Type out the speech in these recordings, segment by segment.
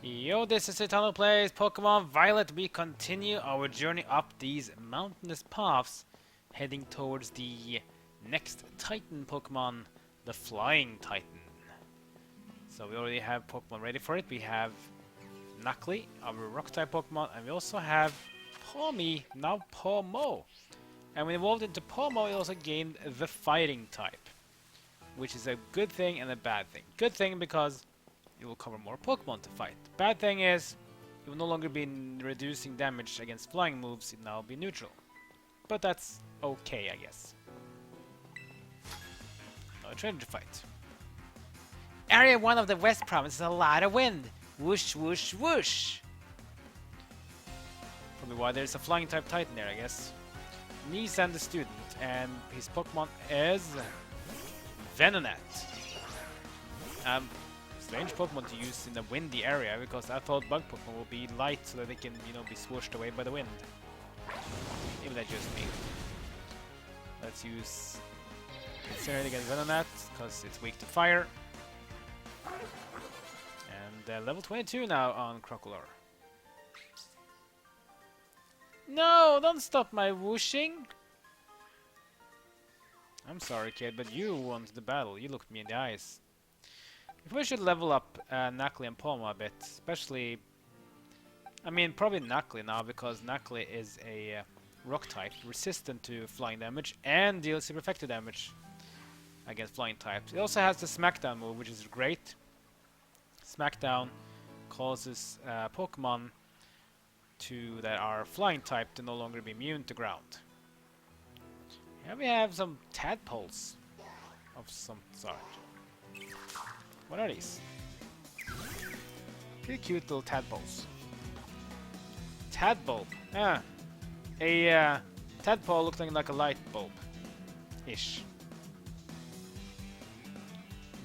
Yo, this is Eternal Plays Pokemon Violet. We continue our journey up these mountainous paths, heading towards the next Titan Pokemon, the Flying Titan. So we already have Pokemon ready for it. We have Knuckly, our Rock-type Pokemon, and we also have Pawmi, now Pawmo. And when evolved into Pawmo, it also gained the Fighting type, which is a good thing and a bad thing. Good thing because you will cover more Pokemon to fight. Bad thing is, you will no longer be reducing damage against flying moves, it will now be neutral. But that's okay, I guess. Now trainer to fight. Area 1 of the West Province is a lot of wind. Whoosh, whoosh, whoosh. Probably why there's a flying type Titan there, I guess. Nissan the student, and his Pokemon is Venonat. Strange Pokemon to use in the windy area, because I thought bug Pokemon will be light so that they can, be swooshed away by the wind. Maybe that's just me. Let's use Incinerate against Venonat, because it's weak to fire. And level 22 now on Crocolor. No, don't stop my whooshing! I'm sorry, kid, but you won the battle. You looked me in the eyes. We should level up Knuckly and Pawmo a bit, especially... I mean, probably Knuckly now, because Knuckly is a rock type, resistant to flying damage, and deals super effective damage against flying types. It also has the Smackdown move, which is great. Smackdown causes Pokemon that are flying type to no longer be immune to ground. Here we have some tadpoles of some sort. What are these? Pretty cute little tadpoles. Tadbulb. Ah. A tadpole looking like a light bulb. Ish.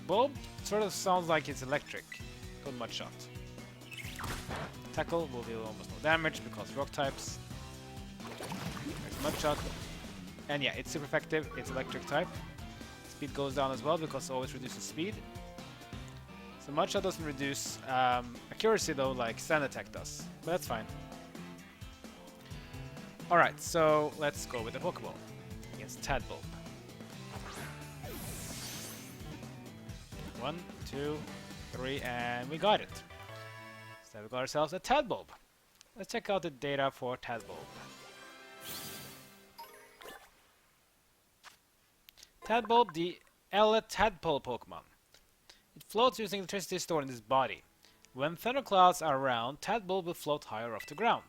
Bulb sort of sounds like it's electric. Good Mudshot. Tackle will deal almost no damage because rock types. There's Mudshot. And yeah, it's super effective. It's electric type. Speed goes down as well because it always reduces speed. So Mudshot doesn't reduce accuracy though, like Sand Attack does, but that's fine. Alright, so let's go with the Pokeball against Tadbulb. 1, 2, 3, and we got it. So we got ourselves a Tadbulb. Let's check out the data for Tadbulb. Tadbulb, the Ella Tadpole Pokemon. It floats using electricity stored in its body. When thunderclouds are around, Tadbulb will float higher off the ground.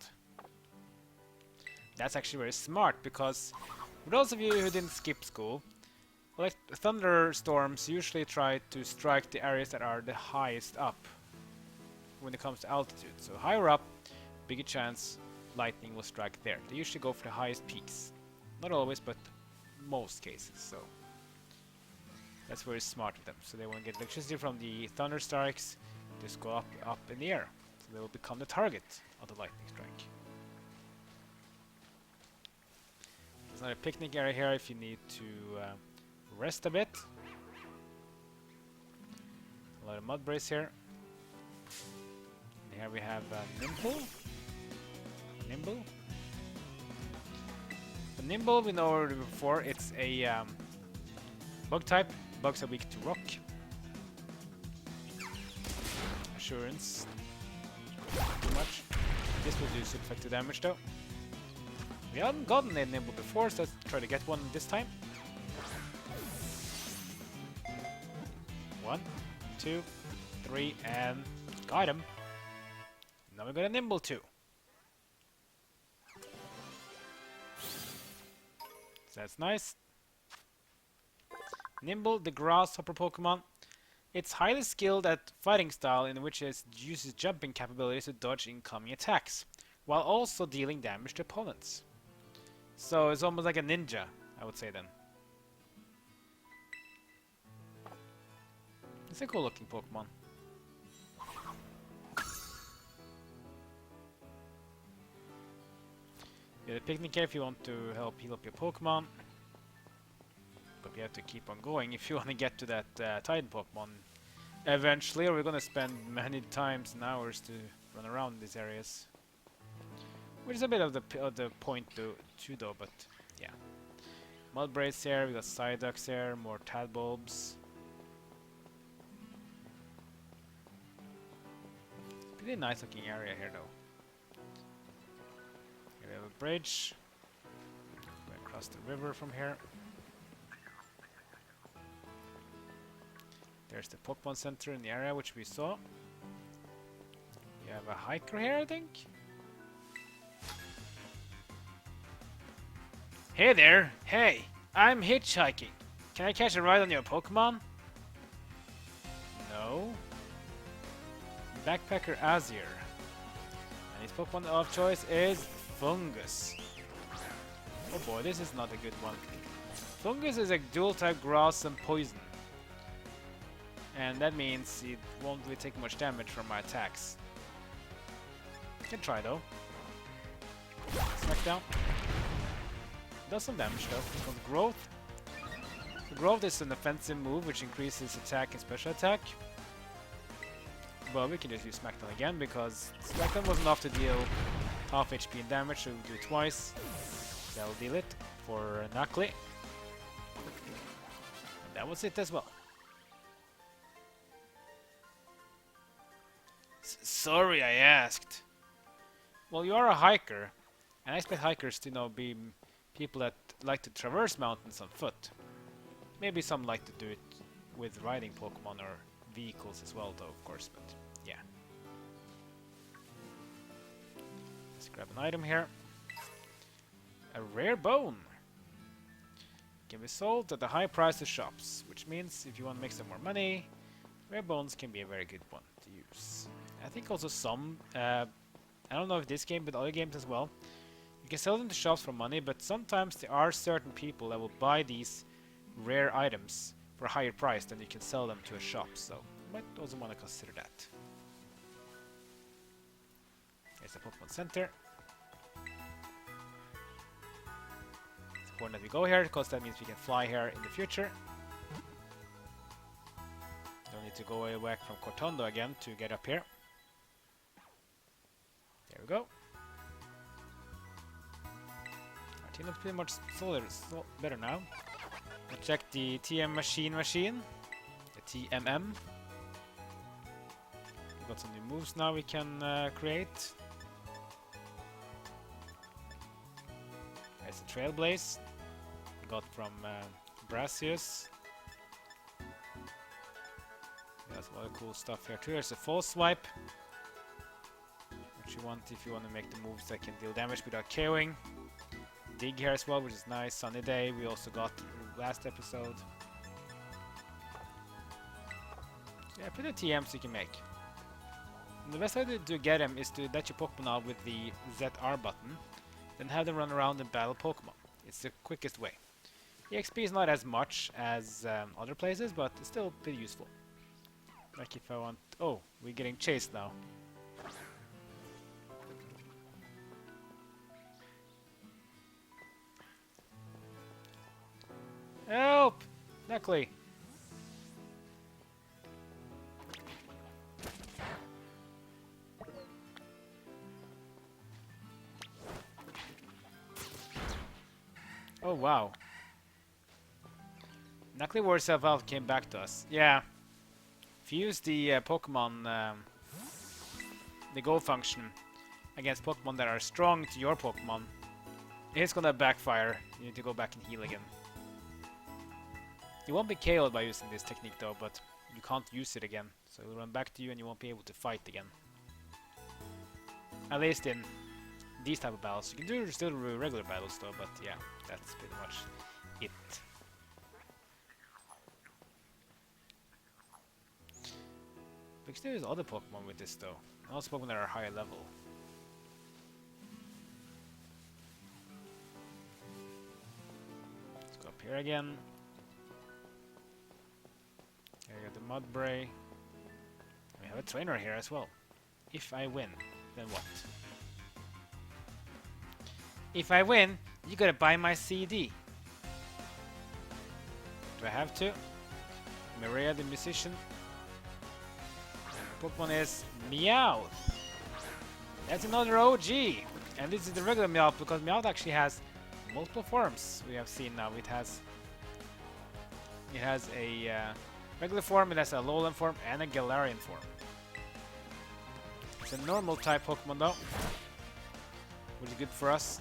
That's actually very smart, because for those of you who didn't skip school, thunderstorms usually try to strike the areas that are the highest up when it comes to altitude. So higher up, bigger chance lightning will strike there. They usually go for the highest peaks. Not always, but most cases. So that's very smart of them. So they won't get electricity from the thunder strikes, just go up in the air. So they will become the target of the lightning strike. There's another picnic area here if you need to rest a bit. A lot of mud brace here. And here we have Nimble. The Nimble we know already before. It's a bug type. Bugs are weak to rock. Assurance. Too much. This will do super effective damage though. We haven't gotten a Nimble before, so let's try to get one this time. 1, 2, 3, and got him. Now we got a Nimble too. So that's nice. Nimble, the grasshopper Pokemon. It's highly skilled at fighting style, in which it uses jumping capabilities to dodge incoming attacks, while also dealing damage to opponents. So it's almost like a ninja, I would say then. It's a cool looking Pokemon. You have a picnic here if you want to help heal up your Pokemon. But you have to keep on going if you want to get to that Titan Pokemon Eventually, or we're gonna spend many times and hours to run around these areas. Which is a bit of the point too though, but yeah. Mudbrace here, we got Psyducks here, more Tadbulbs. Pretty nice looking area here though. Here we have a bridge. Go across the river from here. There's the Pokemon Center in the area which we saw. You have a hiker here, I think. Hey there! Hey! I'm hitchhiking! Can I catch a ride on your Pokemon? No. Backpacker Azir. And his Pokemon of choice is Fungus. Oh boy, this is not a good one. Fungus is a dual type grass and poison. And that means it won't really take much damage from my attacks. Can try though. Smackdown. Does some damage though. Because growth. So growth is an offensive move which increases attack and special attack. But we can just use Smackdown again because Smackdown was enough to deal half HP and damage, so we'll do it twice. That'll deal it for Knuckly. And that was it as well. Sorry I asked. Well, you are a hiker, and I expect hikers to be people that like to traverse mountains on foot. Maybe some like to do it with riding Pokemon or vehicles as well though, of course, but yeah. Let's grab an item here. A rare bone! Can be sold at a high price at shops, which means if you want to make some more money, rare bones can be a very good one to use. I think also some, I don't know if this game, but other games as well, you can sell them to shops for money, but sometimes there are certain people that will buy these rare items for a higher price than you can sell them to a shop, so you might also want to consider that. Here's the Pokemon Center. It's important that we go here, because that means we can fly here in the future. Don't need to go way back from Cortondo again to get up here. There we go. Our team looks pretty much better now. Let's check the TM machine. The TMM. We got some new moves now we can create. There's the Trailblaze. We got from Brassius. We got some other cool stuff here too. There's a False Swipe. Which you want if you want to make the moves that can deal damage without KOing. Dig here as well, which is nice. Sunny Day, we also got last episode. So yeah, pretty TMs you can make. And the best way to get them is to let your Pokemon out with the ZR button, then have them run around and battle Pokemon. It's the quickest way. The XP is not as much as other places, but it's still pretty useful. Like if I want... Oh, we're getting chased now. Help! Knuckly! Oh wow. Knuckly wore itself out, came back to us. Yeah. If you use the Pokemon, the Go function against Pokemon that are strong to your Pokemon, it's gonna backfire. You need to go back and heal again. You won't be KO'd by using this technique though, but you can't use it again. So it'll run back to you and you won't be able to fight again. At least in these type of battles. You can still do regular battles though, but yeah, that's pretty much it. But there's other Pokemon with this though. Also Pokemon that are higher level. Let's go up here again. Here we got the Mudbray. We have a trainer here as well. If I win, then what? If I win, you gotta buy my CD. Do I have to? Maria the musician. Pokemon is Meowth. That's another OG. And this is the regular Meowth because Meowth actually has multiple forms. We have seen now it has a regular form, it has a Alolan form, and a Galarian form. It's a normal type Pokemon though, which is good for us.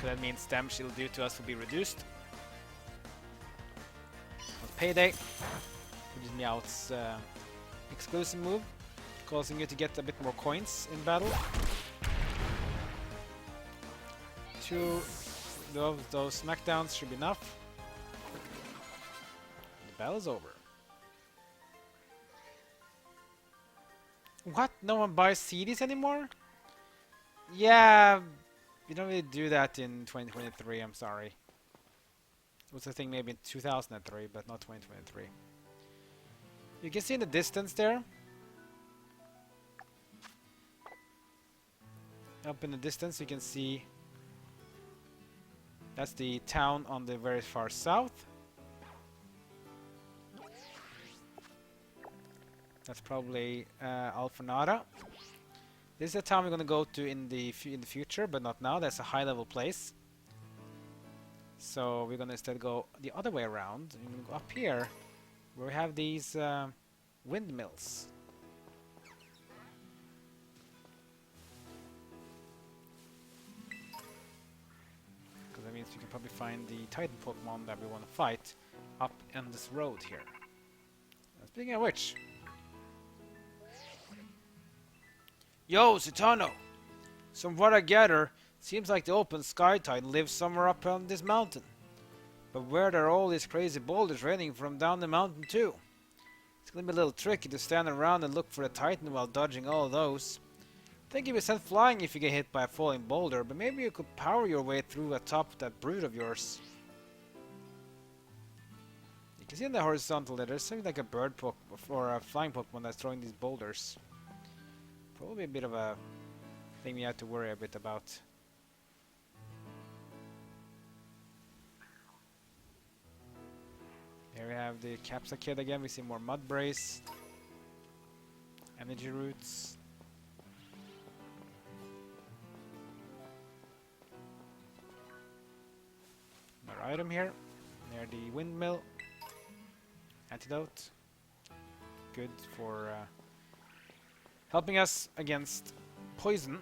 That means damage it'll do to us will be reduced. Payday, which is Meowth's exclusive move, causing you to get a bit more coins in battle. 2 of those smackdowns should be enough. The battle's over. What? No one buys CDs anymore? Yeah, you don't really do that in 2023, I'm sorry. It was a thing maybe in 2003, but not 2023. You can see in the distance there. Up in the distance you can see that's the town on the very far south. That's probably Alphanada. This is a town we're gonna go to in the future, but not now. That's a high level place. So we're gonna instead go the other way around. We're gonna go up here, where we have these windmills. Because that means we can probably find the Titan Pokemon that we want to fight up on this road here. And speaking of which, yo, Citano! From what I gather, seems like the open sky Titan lives somewhere up on this mountain. But where are all these crazy boulders raining from down the mountain too? It's gonna be a little tricky to stand around and look for the Titan while dodging all those. I think you'll be sent flying if you get hit by a falling boulder, but maybe you could power your way through atop that brood of yours. You can see in the horizontal there, there's something like a bird Pokemon or a flying Pokemon that's throwing these boulders. Probably a bit of a thing we have to worry a bit about. Here we have the Capsa Kid again. We see more Mud Brace, Energy Roots. Another item here near the Windmill. Antidote. Good for helping us against poison.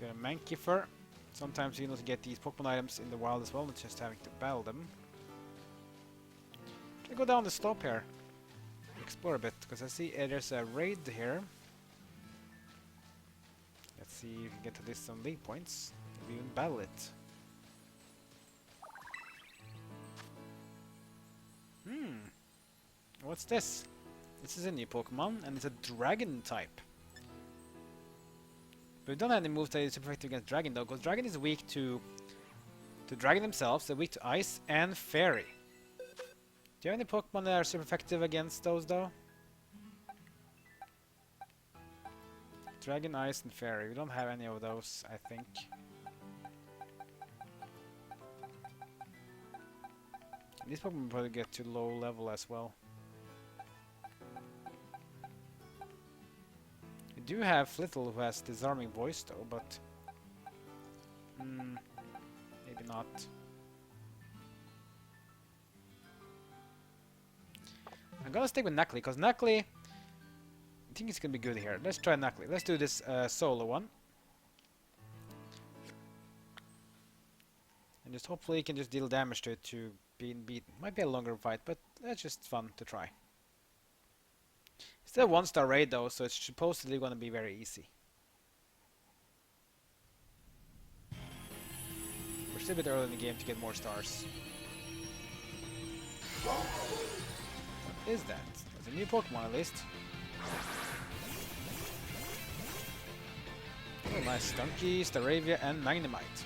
Got a Mankifer. Sometimes you know to get these Pokemon items in the wild as well, not just having to battle them. Should I go down the slope here? Explore a bit, because I see there's a raid here. Let's see if we can get to this some league points. Maybe even battle it. What's this? This is a new Pokemon, and it's a Dragon type. But we don't have any moves that is super effective against Dragon though, because Dragon is weak to Dragon themselves, they're weak to Ice and Fairy. Do you have any Pokemon that are super effective against those though? Dragon, Ice, and Fairy. We don't have any of those, I think. These Pokemon probably get to low level as well. We do have Flittle who has Disarming Voice though, but maybe not. I'm gonna stick with Knuckly, because Knuckly, I think it's gonna be good here. Let's try Knuckly. Let's do this solo one. And just hopefully you can just deal damage to it to being beaten. Might be a longer fight, but that's just fun to try. It's still a 1-star raid though, so it's supposedly gonna be very easy. We're still a bit early in the game to get more stars. What is that? There's a new Pokemon at least. Oh, nice. Stunky, Staravia, and Magnemite.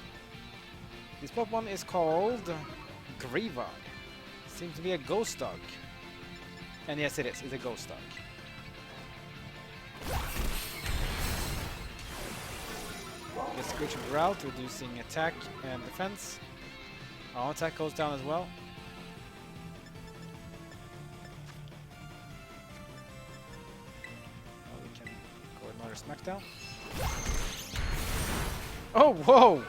This Pokemon is called Greavard. Seems to be a ghost dog. And yes, it is. It's a ghost dog. Get Screech and Growl, reducing attack and defense. Our attack goes down as well. Now we can go another smackdown. Oh, whoa!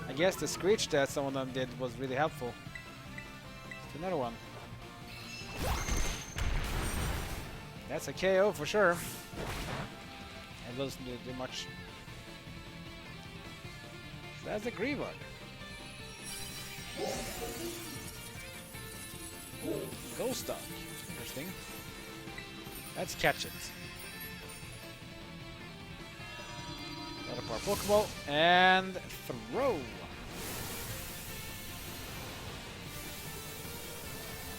I guess the Screech that some of them did was really helpful. Let's do another one. That's a KO for sure. It doesn't do much. So that's a Greavard. Ghost Dog. Interesting. Let's catch it. Another power Pokeball and throw.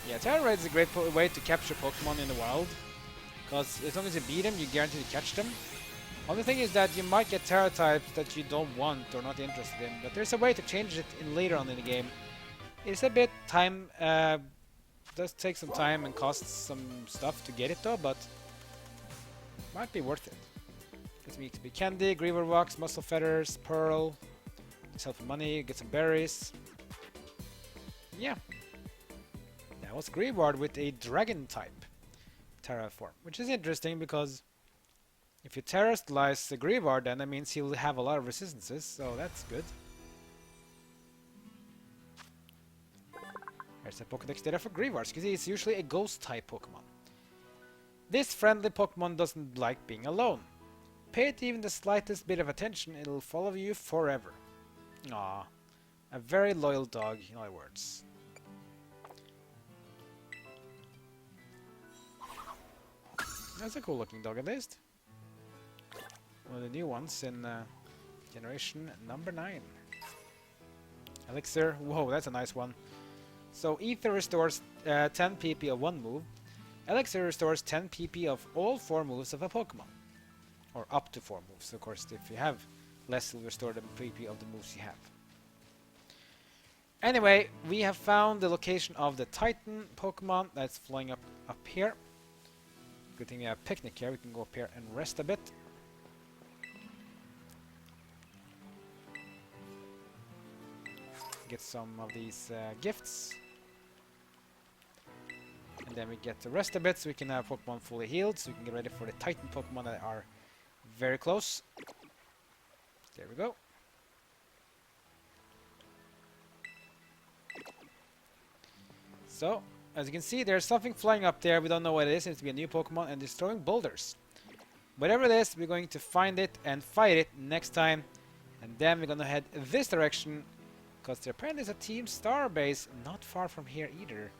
Yeah, Terra Raid is a great way to capture Pokemon in the wild. Because as long as you beat them, you guarantee to catch them. Only thing is that you might get Terra types that you don't want or not interested in, but there's a way to change it later on in the game. It's a bit time, does take some time and costs some stuff to get it though, but might be worth it. Gets me to be Candy, Greaver Rocks, Muscle Feathers, Pearl, sell for money, get some berries. Yeah. That was Greavard with a Dragon type Terra form, which is interesting because if you terrestrialize the Greavard, then that means he'll have a lot of resistances, so that's good. There's a Pokédex data for Greavards, because he's usually a Ghost-type Pokémon. This friendly Pokémon doesn't like being alone. Pay it even the slightest bit of attention, it'll follow you forever. Aww. A very loyal dog, in other words. That's a cool looking dog at least. One of the new ones in generation number 9. Elixir, whoa, that's a nice one. So Ether restores 10 PP of one move. Elixir restores 10 PP of all 4 moves of a Pokemon. Or up to 4 moves, of course. If you have less, it'll restore the PP of the moves you have. Anyway, we have found the location of the Titan Pokemon that's flying up here. Good thing we have a picnic here. We can go up here and rest a bit. Get some of these gifts. And then we get to rest a bit so we can have Pokemon fully healed. So we can get ready for the Titan Pokemon that are very close. There we go. So, as you can see, there's something flying up there. We don't know what it is. It needs to be a new Pokemon and destroying boulders. Whatever it is, we're going to find it and fight it next time. And then we're going to head this direction. Because there apparently is a Team Star base not far from here either.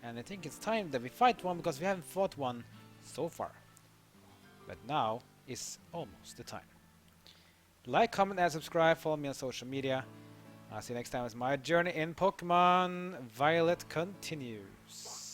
And I think it's time that we fight one because we haven't fought one so far. But now is almost the time. Like, comment, and subscribe. Follow me on social media. I'll see you next time as my journey in Pokemon Violet continues.